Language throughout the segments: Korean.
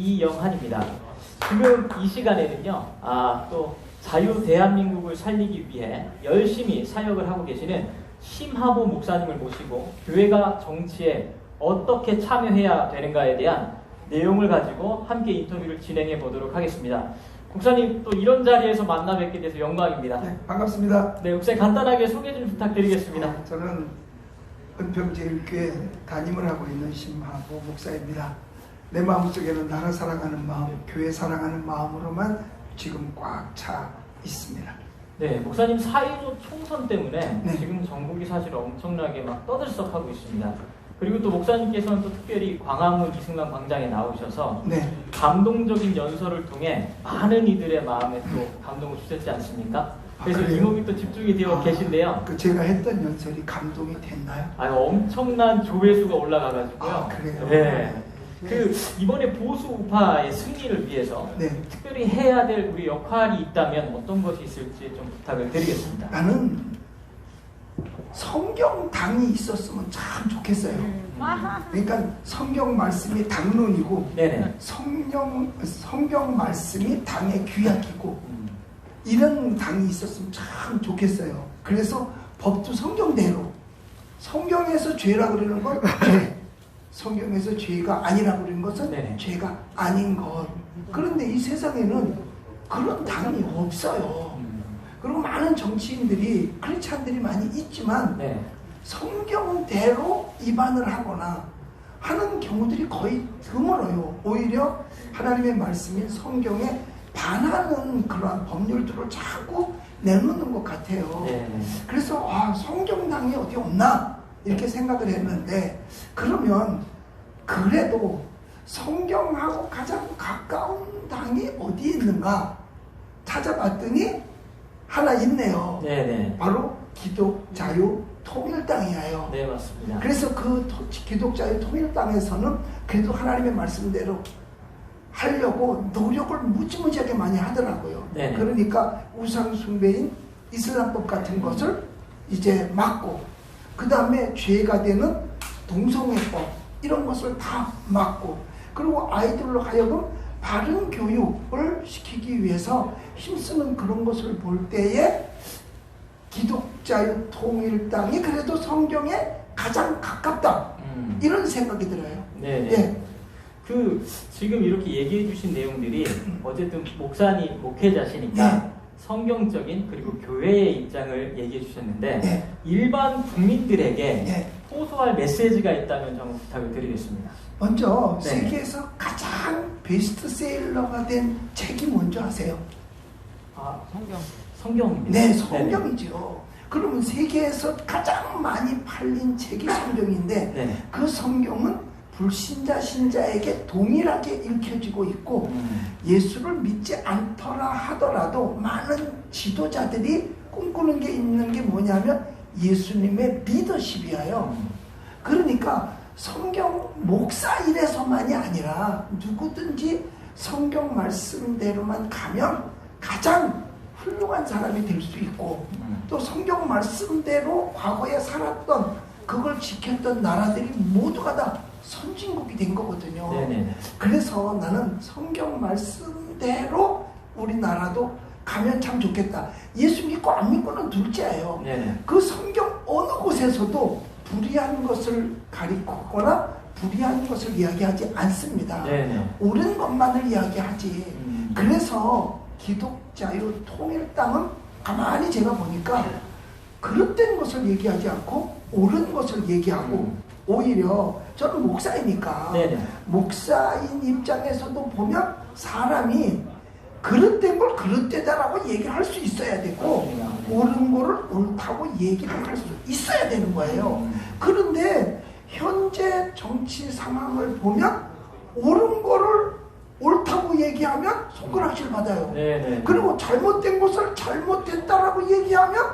이영한입니다. 지금 이 시간에는요, 또 자유 대한민국을 살리기 위해 열심히 사역을 하고 계시는 심하보 목사님을 모시고 교회가 정치에 어떻게 참여해야 되는가에 대한 내용을 가지고 함께 인터뷰를 진행해 보도록 하겠습니다. 목사님, 또 이런 자리에서 만나 뵙게 돼서 영광입니다. 네, 반갑습니다. 네, 목사님 간단하게 소개 좀 부탁드리겠습니다. 저는 은평제일교회 담임을 하고 있는 심하보 목사입니다. 내 마음속에는 나라 사랑하는 마음, 교회 사랑하는 마음으로만 지금 꽉 차 있습니다. 네, 목사님 4.15 총선 때문에 네. 지금 전국이 사실 엄청나게 막 떠들썩하고 있습니다. 그리고 또 목사님께서는 또 특별히 광화문 이승만 광장에 나오셔서 네. 감동적인 연설을 통해 많은 이들의 마음에 또 감동을 주셨지 않습니까? 그래서 그래요? 이목이 또 집중이 되어 계신데요. 제가 했던 연설이 감동이 됐나요? 엄청난 조회수가 올라가가지고요. 그래요? 네. 이번에 보수 우파의 승리를 위해서 네. 특별히 해야 될 우리 역할이 있다면 어떤 것이 있을지 좀 부탁을 드리겠습니다. 나는 성경당이 있었으면 참 좋겠어요. 그러니까 성경 말씀이 당론이고, 네네. 성경 말씀이 당의 규약이고, 이런 당이 있었으면 참 좋겠어요. 그래서 법도 성경대로, 성경에서 죄라 그러는 건 죄, 성경에서 죄가 아니라 그러는 것은 네. 죄가 아닌 것. 그런데 이 세상에는 그런 당이 없어요. 그리고 많은 정치인들이, 크리스찬들이 많이 있지만 네. 성경대로 위반을 하거나 하는 경우들이 거의 드물어요. 오히려 하나님의 말씀인 성경에 반하는 그러한 법률들을 자꾸 내놓는 것 같아요. 네. 그래서 성경당이 어디 없나 이렇게 생각을 했는데, 그러면 그래도 성경하고 가장 가까운 당이 어디 있는가 찾아봤더니 하나 있네요. 네네. 바로 기독자유통일당이에요. 네, 맞습니다. 그래서 그 기독자유통일당에서는 그래도 하나님의 말씀대로 하려고 노력을 무지무지하게 많이 하더라고요. 네네. 그러니까 우상숭배인 이슬람법 같은 것을 이제 막고, 그 다음에 죄가 되는 동성애법 이런 것을 다 막고, 그리고 아이들로 하여금 바른 교육을 시키기 위해서 힘쓰는 그런 것을 볼 때에 기독자유통일당이 그래도 성경에 가장 가깝다, 이런 생각이 들어요. 네네. 예. 지금 이렇게 얘기해 주신 내용들이 어쨌든 목사님, 목회자시니까 네. 성경적인 그리고 교회의 입장을 얘기해 주셨는데 네. 일반 국민들에게 네. 호소할 메시지가 있다면 좀 부탁을 드리겠습니다. 먼저 네. 세계에서 가장 베스트셀러가 된 책이 뭔지 아세요? 성경입니다. 네, 성경이죠. 그러면 세계에서 가장 많이 팔린 책이 성경인데, 네. 그 성경은 불신자 신자에게 동일하게 읽혀지고 있고, 예수를 믿지 않더라 하더라도 많은 지도자들이 꿈꾸는 게 있는 게 뭐냐면 예수님의 리더십이에요. 그러니까 성경 목사 일에서만이 아니라 누구든지 성경 말씀대로만 가면 가장 훌륭한 사람이 될 수 있고, 또 성경 말씀대로 과거에 살았던, 그걸 지켰던 나라들이 모두가 다 선진국이 된 거거든요. 네네. 그래서 나는 성경 말씀대로 우리나라도 가면 참 좋겠다. 예수 믿고 안 믿고는 둘째예요. 네네. 그 성경 어느 곳에서도 불의한 것을 가리키거나 불의한 것을 이야기하지 않습니다. 네네. 옳은 것만을 이야기하지. 그래서 기독자유통일당은 가만히 제가 보니까 그릇된 것을 얘기하지 않고 옳은 것을 얘기하고, 오히려 저는 목사이니까 네네. 목사인 입장에서도 보면 사람이 그릇된 걸 그릇되다라고 얘기할 수 있어야 되고, 옳은 거를 옳다고 얘기를 할 수 있어야 되는 거예요. 그런데 현재 정치 상황을 보면 옳은 거를 옳다고 얘기하면 손가락질 받아요. 네네. 그리고 잘못된 것을 잘못했다라고 얘기하면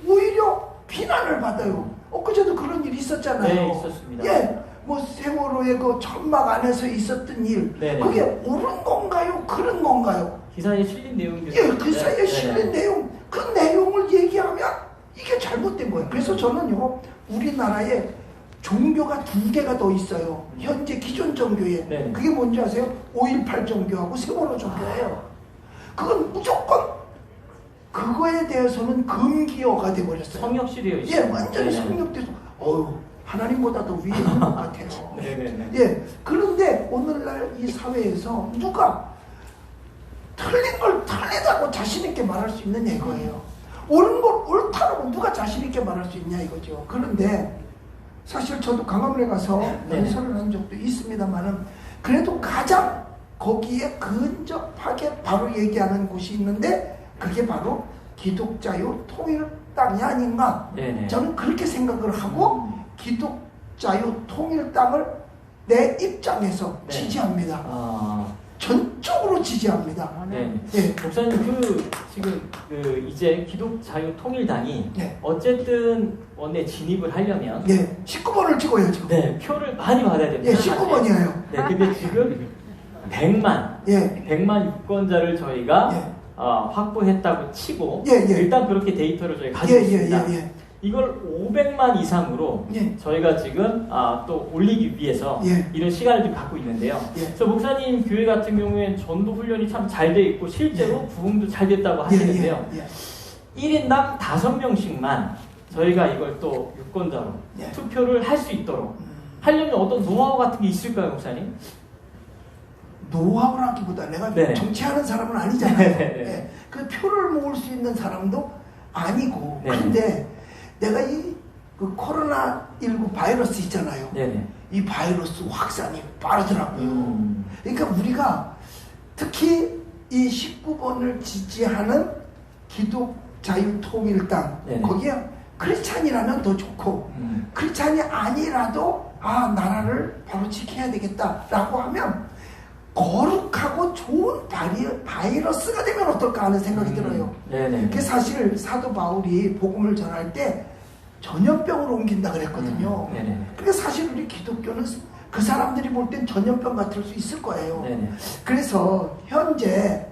오히려 비난을 받아요. 엊그제도 그런 일이 있었잖아요. 네, 있었습니다. 예, 뭐 세월호의 그 천막 안에서 있었던 일, 네네. 그게 옳은 건가요? 그런 건가요? 기사에 실린 내용들. 예, 그 사이에 실린 내용, 그 내용을 얘기하면 이게 잘못된 거예요. 그래서 저는요, 우리나라에 종교가 두 개가 더 있어요. 현재 기존 종교에. 네. 그게 뭔지 아세요? 5.18 종교하고 세월호 종교예요. 그건 무조건 그거에 대해서는 금기어가 돼버렸어요. 성역시되어 있어요. 예, 완전히 네네. 성역돼서 하나님보다 더 위에 있는 것 같아요. 네네네. 예, 그런데 오늘날 이 사회에서 누가 틀린 걸 틀리다고 자신 있게 말할 수 있느냐 이거예요. 옳은 걸 옳다라고 누가 자신 있게 말할 수 있냐 이거죠. 그런데 사실 저도 강화문에 가서 연설을 한 적도 있습니다만은 그래도 가장 거기에 근접하게 바로 얘기하는 곳이 있는데 그게 바로 기독자유 통일당이 아닌가. 네네. 저는 그렇게 생각을 하고 기독자유 통일당을 내 입장에서 네. 지지합니다. 아, 전적으로 지지합니다. 네. 예. 목사님 지금 이제 기독자유통일당이 네. 어쨌든 원내 진입을 하려면 예, 19번을 찍어야죠. 네, 표를 많이 받아야 됩니다. 예, 19번이에요. 네, 근데 지금 100만 예, 100만 유권자를 저희가 예. 확보했다고 치고 예, 예. 일단 그렇게 데이터를 저희 가지고 예, 예, 있습니다. 예, 예. 이걸 500만 이상으로 예. 저희가 지금 또 올리기 위해서 예. 이런 시간을 좀 갖고 있는데요. 예. 저 목사님 교회 같은 경우에는 전도 훈련이 참 잘 돼 있고 실제로 부흥도 잘 됐다고 하시는데요. 예, 예, 1인당 5명씩만 저희가 이걸 또 유권자로 예. 투표를 할 수 있도록 하려면 어떤 노하우 같은 게 있을까요, 목사님? 노하우라기보다 내가 네. 정치하는 사람은 아니잖아요. 네. 예. 그 표를 모을 수 있는 사람도 아니고. 네. 그런데 내가 그 코로나19 바이러스 있잖아요. 네네. 이 바이러스 확산이 빠르더라고요. 그러니까 우리가 특히 이 19번을 지지하는 기독자유통일당 네네. 거기에 크리스찬이라면 더 좋고 크리스찬이 아니라도 나라를 바로 지켜야 되겠다라고 하면 거룩하고 좋은 바이러스가 되면 어떨까 하는 생각이 들어요. 네네. 그게 사실 사도 바울이 복음을 전할 때 전염병을 옮긴다 그랬거든요. 네네. 그러니까 사실 우리 기독교는 그 사람들이 볼 땐 전염병 같을 수 있을 거예요. 네네. 그래서 현재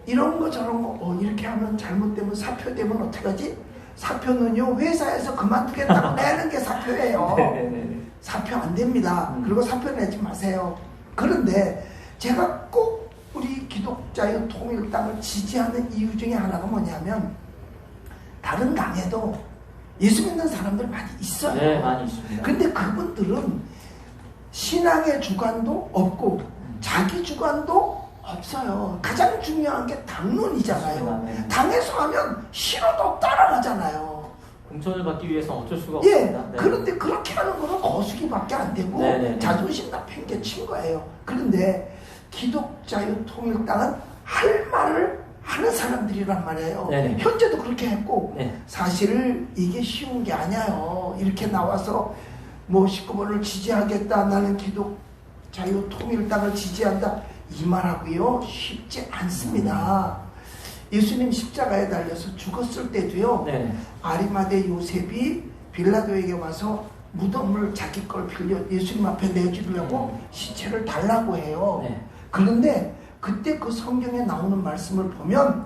이런 거 저런 거 이렇게 하면 잘못되면 사표되면 어떡하지? 사표는요 회사에서 그만두겠다고 내는 게 사표예요. 네네네. 사표 안 됩니다. 그리고 사표 내지 마세요. 그런데 제가 꼭 우리 기독자유 통일당을 지지하는 이유 중에 하나가 뭐냐면 다른 당에도 예수 믿는 사람들 많이 있어요. 네, 많이 있습니다. 근데 그분들은 신앙의 주관도 없고 자기 주관도 없어요. 가장 중요한 게 당론이잖아요. 네. 당에서 하면 싫어도 따라가잖아요. 공천을 받기 위해서는 어쩔 수가 예, 없습니다. 네. 그런데 그렇게 하는 거는 거수기밖에 안 되고 네네네. 자존심 다 팽개친 거예요. 그런데 기독자유통일당은 할 말을 하는 사람들이란 말이에요. 네네. 현재도 그렇게 했고 네. 사실 이게 쉬운 게 아니에요. 이렇게 나와서 뭐 19번을 지지하겠다, 나는 기독자유통일당을 지지한다 이 말하고요 쉽지 않습니다. 예수님 십자가에 달려서 죽었을 때도요 네. 아리마대 요셉이 빌라도에게 와서 무덤을 자기 걸 빌려 예수님 앞에 내주려고 시체를 달라고 해요. 네. 그런데 그때 그 성경에 나오는 말씀을 보면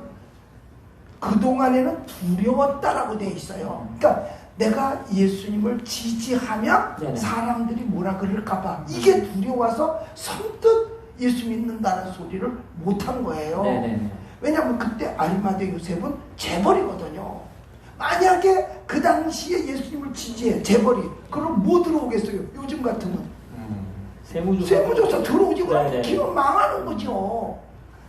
그동안에는 두려웠다라고 되어 있어요. 그러니까 내가 예수님을 지지하면 네네. 사람들이 뭐라 그럴까봐 이게 두려워서 선뜻 예수 믿는다는 소리를 못한 거예요. 네네. 왜냐하면 그때 아리마대 요셉은 재벌이거든요. 만약에 그 당시에 예수님을 지지해 재벌이 그럼 뭐 들어오겠어요? 요즘 같으면 세무조사 들어오지 그러면 네네. 기업 망하는 거죠.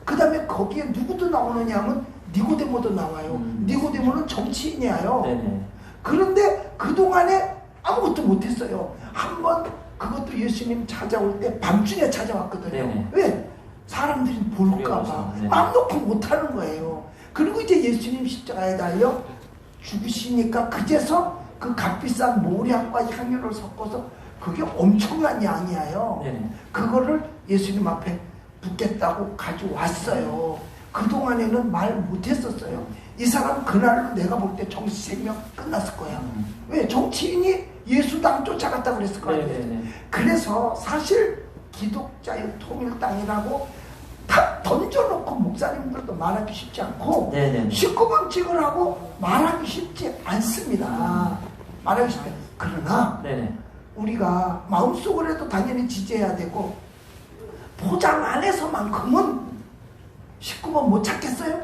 그 다음에 거기에 누구도 나오느냐 하면 니고데모도 나와요. 니고데모는 정치인이에요. 네네. 그런데 그동안에 아무것도 못했어요. 한번 그것도 예수님 찾아올 때 밤중에 찾아왔거든요. 네네. 왜? 사람들이 볼까봐 네. 마음 놓고 못하는 거예요. 그리고 이제 예수님 십자가에 달려 죽으시니까 그제서 그 값비싼 모략과 향유를 섞어서 그게 엄청난 양이에요. 네네. 그거를 예수님 앞에 붓겠다고 가져왔어요. 그동안에는 말 못했었어요. 이 사람 그날로 내가 볼 때 정치 생명 끝났을 거야. 왜? 정치인이 예수당 쫓아갔다 그랬을 거 아니에요. 네네네. 그래서 사실 기독자유통일당이라고 다 던져놓고 목사님들도 말하기 쉽지 않고 네네네. 19번 찍으라고 말하기 쉽지 않습니다. 말하기 쉽지 않아요. 그러나 네네. 우리가 마음속으로도 당연히 지지해야 되고 포장 안에서만큼은 19번 못 찾겠어요?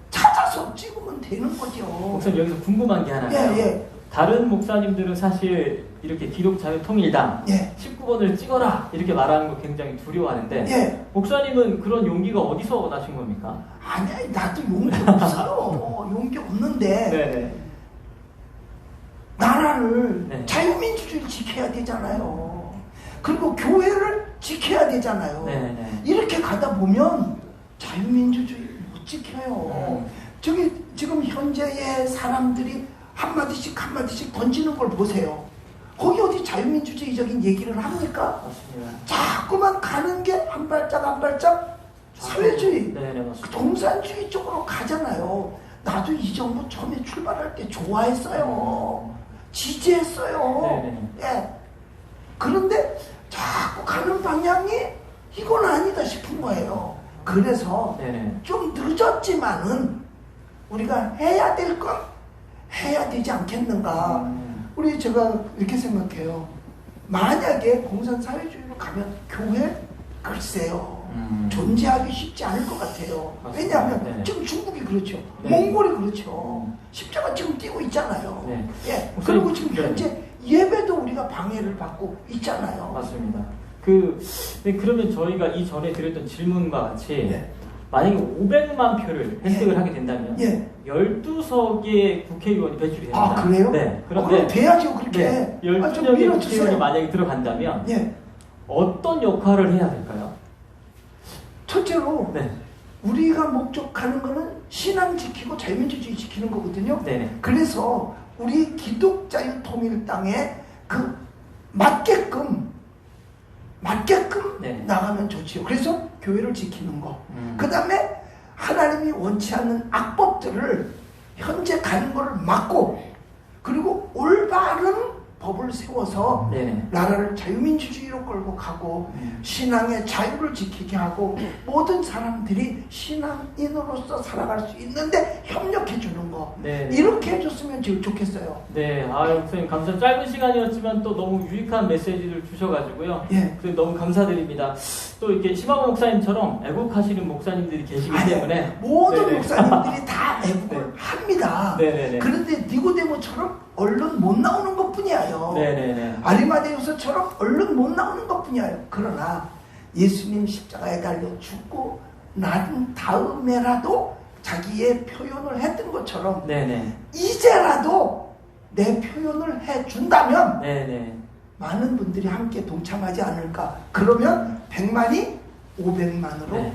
찾아서 찍으면 되는 거죠. 목사님 여기서 궁금한 게 하나요. 예. 다른 목사님들은 사실 이렇게 기독자유통일당 예. 19번을 찍어라 이렇게 말하는 거 굉장히 두려워하는데 예. 목사님은 그런 용기가 어디서 나신 겁니까? 아니, 나도 용기 없어요. 용기 없는데 네네. 나라를 네. 자유민주주의를 지켜야 되잖아요. 그리고 교회를 지켜야 되잖아요. 네네. 이렇게 가다 보면 자유민주주의 못 지켜요. 저기 지금 현재의 사람들이 한마디씩 던지는 걸 보세요. 거기 어디 자유민주주의적인 얘기를 합니까? 맞습니다. 자꾸만 가는 게 한 발짝 사회주의, 네네 맞습니다. 동산주의 쪽으로 가잖아요. 나도 이 정부 처음에 출발할 때 좋아했어요. 지지했어요. 네네. 예. 그런데 자꾸 가는 방향이 이건 아니다 싶은 거예요. 그래서 네네. 좀 늦었지만은 우리가 해야 될 건 해야 되지 않겠는가. 우리 제가 이렇게 생각해요. 만약에 공산사회주의로 가면 교회 글쎄요. 존재하기 쉽지 않을 것 같아요. 맞습니다. 왜냐하면 네. 지금 중국이 그렇죠. 네. 몽골이 그렇죠. 십자가 지금 띄고 있잖아요. 네. 예. 목사님, 그리고 지금 네. 현재 예배도 우리가 방해를 받고 있잖아요. 맞습니다. 네, 그러면 저희가 이전에 드렸던 질문과 같이 네. 만약에 500만 표를 획득을 예. 하게 된다면 예. 12석의 국회의원이 배출이 됩니다. 아, 그래요? 네. 그럼 그런데 돼야죠, 그렇게. 네, 좀 12명의 국회의원이 밀어주세요. 만약에 들어간다면 예. 어떤 역할을 해야 될까요? 첫째로 네. 우리가 목적하는 거는 신앙 지키고 자유민주주의 지키는 거거든요. 네네. 그래서 우리 기독자유통일당에 그 맞게끔 네. 나가면 좋지요. 그래서 교회를 지키는 거. 음. 그 다음에 하나님이 원치 않는 악법들을 현재 가는 거를 막고 그리고 올바른 법을 세워서 네네. 나라를 자유민주주의로 끌고 가고 신앙의 자유를 지키게 하고 모든 사람들이 신앙인으로서 살아갈 수 있는데 협력해 주는 거. 네네. 이렇게 해줬으면 제일 좋겠어요. 네, 목사님 감사. 짧은 시간이었지만 또 너무 유익한 메시지를 주셔가지고요. 예. 너무 감사드립니다. 또 이렇게 심하고 목사님처럼 애국하시는 목사님들이 계시기 아니, 때문에 모든 네네. 목사님들이 다 애국을 네. 합니다. 네네네. 그런데 니고데모처럼 얼른 못 나오는 것뿐이에요. 네네네. 아리마데우스처럼 얼른 못 나오는 것뿐이에요. 그러나 예수님 십자가에 달려 죽고 난 다음에라도 자기의 표현을 했던 것처럼 네네. 이제라도 내 표현을 해준다면 네네. 많은 분들이 함께 동참하지 않을까. 그러면 100만이 500만으로 네.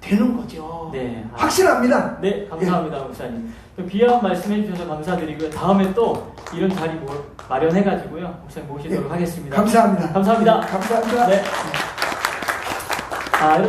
되는 거죠. 네. 확실합니다. 네, 감사합니다, 목사님. 귀한 말씀 해주셔서 감사드리고요. 다음에 또 이런 자리 마련해가지고요. 목사님 모시도록 하겠습니다. 감사합니다. 감사합니다. 감사합니다. 네. 여러분.